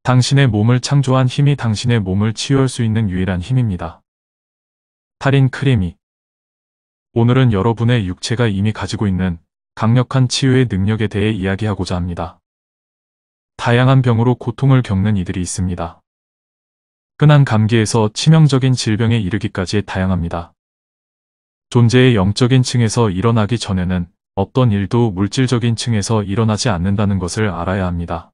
당신의 몸을 창조한 힘이 당신의 몸을 치유할 수 있는 유일한 힘입니다. 탈인 크레미. 오늘은 여러분의 육체가 이미 가지고 있는 강력한 치유의 능력에 대해 이야기하고자 합니다. 다양한 병으로 고통을 겪는 이들이 있습니다. 흔한 감기에서 치명적인 질병에 이르기까지 다양합니다. 존재의 영적인 층에서 일어나기 전에는 어떤 일도 물질적인 층에서 일어나지 않는다는 것을 알아야 합니다.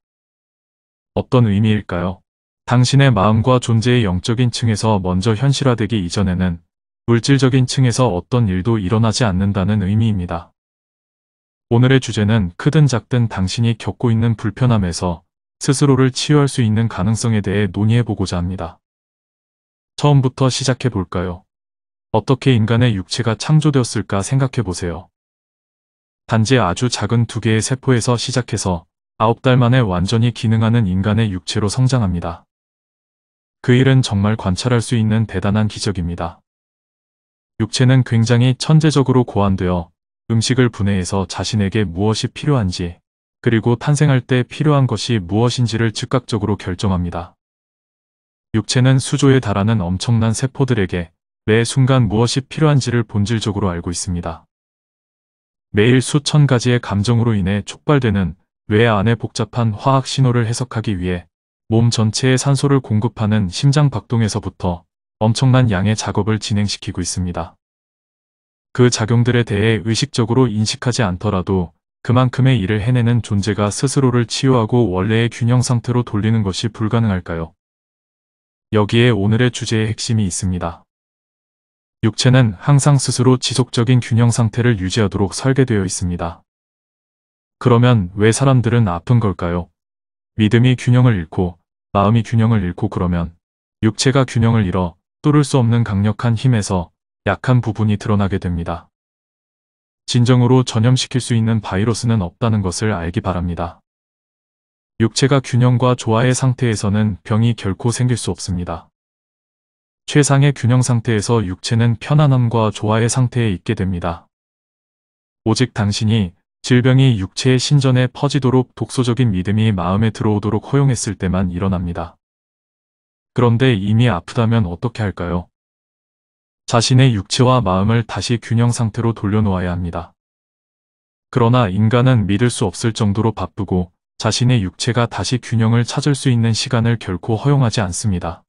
어떤 의미일까요? 당신의 마음과 존재의 영적인 층에서 먼저 현실화되기 이전에는 물질적인 층에서 어떤 일도 일어나지 않는다는 의미입니다. 오늘의 주제는 크든 작든 당신이 겪고 있는 불편함에서 스스로를 치유할 수 있는 가능성에 대해 논의해보고자 합니다. 처음부터 시작해볼까요? 어떻게 인간의 육체가 창조되었을까 생각해보세요. 단지 아주 작은 2개의 세포에서 시작해서 9달 만에 완전히 기능하는 인간의 육체로 성장합니다. 그 일은 정말 관찰할 수 있는 대단한 기적입니다. 육체는 굉장히 천재적으로 고안되어 음식을 분해해서 자신에게 무엇이 필요한지, 그리고 탄생할 때 필요한 것이 무엇인지를 즉각적으로 결정합니다. 육체는 수조에 달하는 엄청난 세포들에게 매 순간 무엇이 필요한지를 본질적으로 알고 있습니다. 매일 수천 가지의 감정으로 인해 촉발되는 뇌 안의 복잡한 화학 신호를 해석하기 위해 몸 전체에 산소를 공급하는 심장 박동에서부터 엄청난 양의 작업을 진행시키고 있습니다. 그 작용들에 대해 의식적으로 인식하지 않더라도 그만큼의 일을 해내는 존재가 스스로를 치유하고 원래의 균형 상태로 돌리는 것이 불가능할까요? 여기에 오늘의 주제의 핵심이 있습니다. 육체는 항상 스스로 지속적인 균형 상태를 유지하도록 설계되어 있습니다. 그러면 왜 사람들은 아픈 걸까요? 믿음이 균형을 잃고 마음이 균형을 잃고 그러면 육체가 균형을 잃어 뚫을 수 없는 강력한 힘에서 약한 부분이 드러나게 됩니다. 진정으로 전염시킬 수 있는 바이러스는 없다는 것을 알기 바랍니다. 육체가 균형과 조화의 상태에서는 병이 결코 생길 수 없습니다. 최상의 균형 상태에서 육체는 편안함과 조화의 상태에 있게 됩니다. 오직 당신이 질병이 육체의 신전에 퍼지도록 독소적인 믿음이 마음에 들어오도록 허용했을 때만 일어납니다. 그런데 이미 아프다면 어떻게 할까요? 자신의 육체와 마음을 다시 균형 상태로 돌려놓아야 합니다. 그러나 인간은 믿을 수 없을 정도로 바쁘고 자신의 육체가 다시 균형을 찾을 수 있는 시간을 결코 허용하지 않습니다.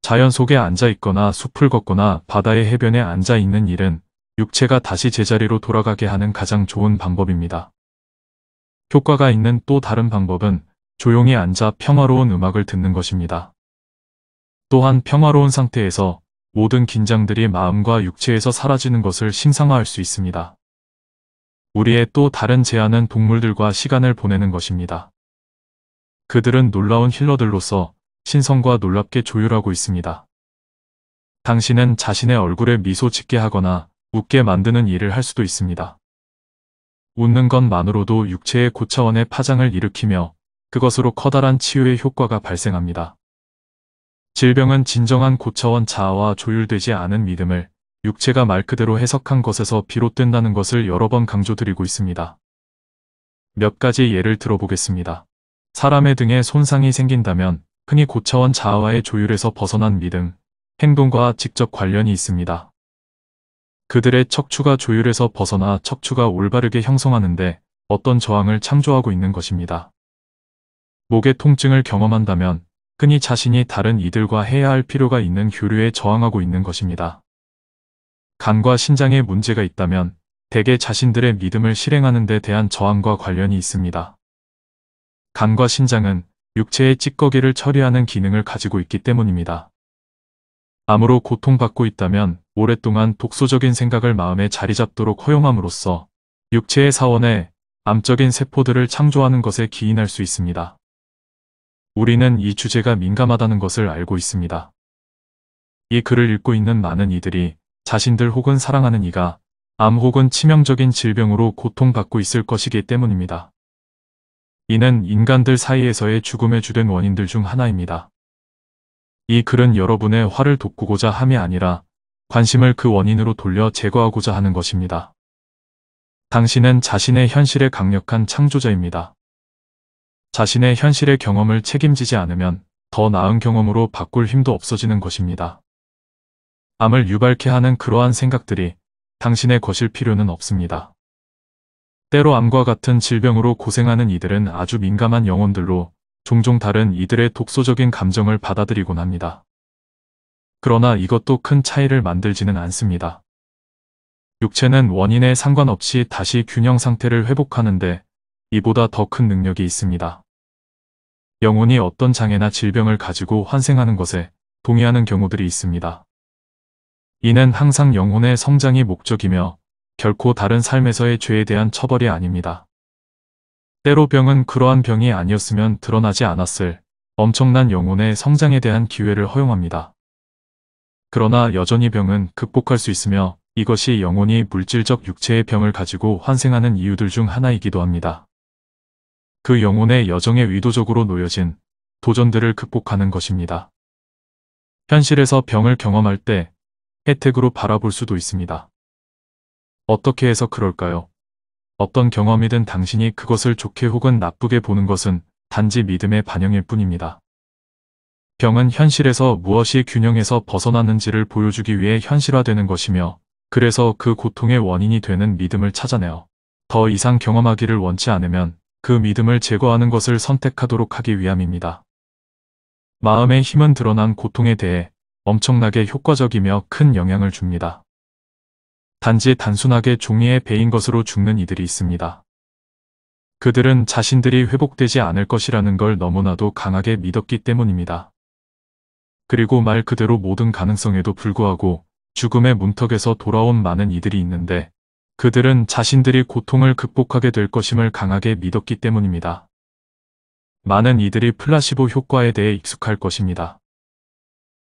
자연 속에 앉아 있거나 숲을 걷거나 바다의 해변에 앉아 있는 일은 육체가 다시 제자리로 돌아가게 하는 가장 좋은 방법입니다. 효과가 있는 또 다른 방법은 조용히 앉아 평화로운 음악을 듣는 것입니다. 또한 평화로운 상태에서 모든 긴장들이 마음과 육체에서 사라지는 것을 심상화할 수 있습니다. 우리의 또 다른 제안은 동물들과 시간을 보내는 것입니다. 그들은 놀라운 힐러들로서 신성과 놀랍게 조율하고 있습니다. 당신은 자신의 얼굴에 미소 짓게 하거나 웃게 만드는 일을 할 수도 있습니다. 웃는 것만으로도 육체의 고차원의 파장을 일으키며 그것으로 커다란 치유의 효과가 발생합니다. 질병은 진정한 고차원 자아와 조율되지 않은 믿음을 육체가 말 그대로 해석한 것에서 비롯된다는 것을 여러 번 강조드리고 있습니다. 몇 가지 예를 들어보겠습니다. 사람의 등에 손상이 생긴다면 흔히 고차원 자아와의 조율에서 벗어난 믿음, 행동과 직접 관련이 있습니다. 그들의 척추가 조율에서 벗어나 척추가 올바르게 형성하는데 어떤 저항을 창조하고 있는 것입니다. 목의 통증을 경험한다면 흔히 자신이 다른 이들과 해야 할 필요가 있는 교류에 저항하고 있는 것입니다. 간과 신장에 문제가 있다면 대개 자신들의 믿음을 실행하는 데 대한 저항과 관련이 있습니다. 간과 신장은 육체의 찌꺼기를 처리하는 기능을 가지고 있기 때문입니다. 암으로 고통받고 있다면 오랫동안 독소적인 생각을 마음에 자리 잡도록 허용함으로써 육체의 사원에 암적인 세포들을 창조하는 것에 기인할 수 있습니다. 우리는 이 주제가 민감하다는 것을 알고 있습니다. 이 글을 읽고 있는 많은 이들이 자신들 혹은 사랑하는 이가 암 혹은 치명적인 질병으로 고통받고 있을 것이기 때문입니다. 이는 인간들 사이에서의 죽음의 주된 원인들 중 하나입니다. 이 글은 여러분의 화를 돋구고자 함이 아니라 관심을 그 원인으로 돌려 제거하고자 하는 것입니다. 당신은 자신의 현실의 강력한 창조자입니다. 자신의 현실의 경험을 책임지지 않으면 더 나은 경험으로 바꿀 힘도 없어지는 것입니다. 암을 유발케 하는 그러한 생각들이 당신의 것일 필요는 없습니다. 때로 암과 같은 질병으로 고생하는 이들은 아주 민감한 영혼들로 종종 다른 이들의 독소적인 감정을 받아들이곤 합니다. 그러나 이것도 큰 차이를 만들지는 않습니다. 육체는 원인에 상관없이 다시 균형 상태를 회복하는데 이보다 더 큰 능력이 있습니다. 영혼이 어떤 장애나 질병을 가지고 환생하는 것에 동의하는 경우들이 있습니다. 이는 항상 영혼의 성장이 목적이며 결코 다른 삶에서의 죄에 대한 처벌이 아닙니다. 때로 병은 그러한 병이 아니었으면 드러나지 않았을 엄청난 영혼의 성장에 대한 기회를 허용합니다. 그러나 여전히 병은 극복할 수 있으며 이것이 영혼이 물질적 육체의 병을 가지고 환생하는 이유들 중 하나이기도 합니다. 그 영혼의 여정에 의도적으로 놓여진 도전들을 극복하는 것입니다. 현실에서 병을 경험할 때 혜택으로 바라볼 수도 있습니다. 어떻게 해서 그럴까요? 어떤 경험이든 당신이 그것을 좋게 혹은 나쁘게 보는 것은 단지 믿음의 반영일 뿐입니다. 병은 현실에서 무엇이 균형에서 벗어났는지를 보여주기 위해 현실화되는 것이며 그래서 그 고통의 원인이 되는 믿음을 찾아내어 더 이상 경험하기를 원치 않으면 그 믿음을 제거하는 것을 선택하도록 하기 위함입니다. 마음의 힘은 드러난 고통에 대해 엄청나게 효과적이며 큰 영향을 줍니다. 단지 단순하게 종이에 베인 것으로 죽는 이들이 있습니다. 그들은 자신들이 회복되지 않을 것이라는 걸 너무나도 강하게 믿었기 때문입니다. 그리고 말 그대로 모든 가능성에도 불구하고 죽음의 문턱에서 돌아온 많은 이들이 있는데 그들은 자신들이 고통을 극복하게 될 것임을 강하게 믿었기 때문입니다. 많은 이들이 플라시보 효과에 대해 익숙할 것입니다.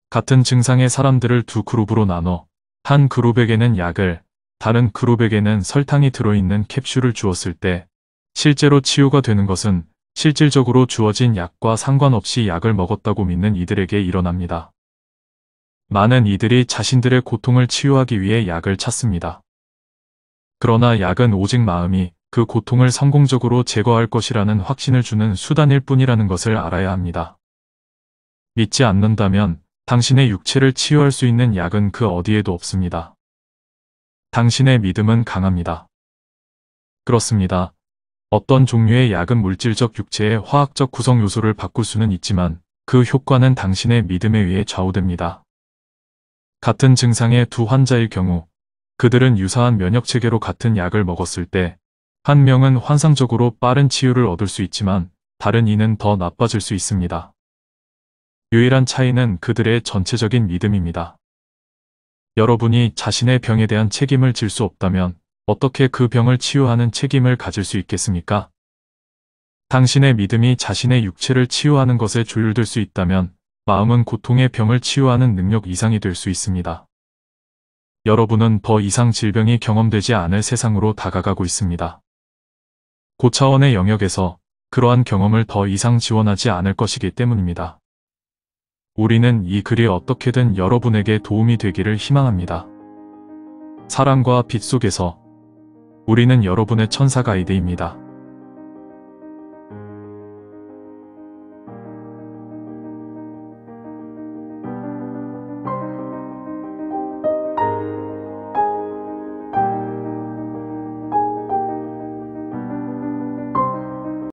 같은 증상의 사람들을 두 그룹으로 나눠 한 그룹에게는 약을, 다른 그룹에게는 설탕이 들어있는 캡슐을 주었을 때 실제로 치유가 되는 것은 실질적으로 주어진 약과 상관없이 약을 먹었다고 믿는 이들에게 일어납니다. 많은 이들이 자신들의 고통을 치유하기 위해 약을 찾습니다. 그러나 약은 오직 마음이 그 고통을 성공적으로 제거할 것이라는 확신을 주는 수단일 뿐이라는 것을 알아야 합니다. 믿지 않는다면 당신의 육체를 치유할 수 있는 약은 그 어디에도 없습니다. 당신의 믿음은 강합니다. 그렇습니다. 어떤 종류의 약은 물질적 육체의 화학적 구성 요소를 바꿀 수는 있지만 그 효과는 당신의 믿음에 의해 좌우됩니다. 같은 증상의 두 환자일 경우 그들은 유사한 면역체계로 같은 약을 먹었을 때 한 명은 환상적으로 빠른 치유를 얻을 수 있지만 다른 이는 더 나빠질 수 있습니다. 유일한 차이는 그들의 전체적인 믿음입니다. 여러분이 자신의 병에 대한 책임을 질 수 없다면 어떻게 그 병을 치유하는 책임을 가질 수 있겠습니까? 당신의 믿음이 자신의 육체를 치유하는 것에 조율될 수 있다면 마음은 고통의 병을 치유하는 능력 이상이 될 수 있습니다. 여러분은 더 이상 질병이 경험되지 않을 세상으로 다가가고 있습니다. 고차원의 영역에서 그러한 경험을 더 이상 지원하지 않을 것이기 때문입니다. 우리는 이 글이 어떻게든 여러분에게 도움이 되기를 희망합니다. 사랑과 빛 속에서 우리는 여러분의 천사 가이드입니다.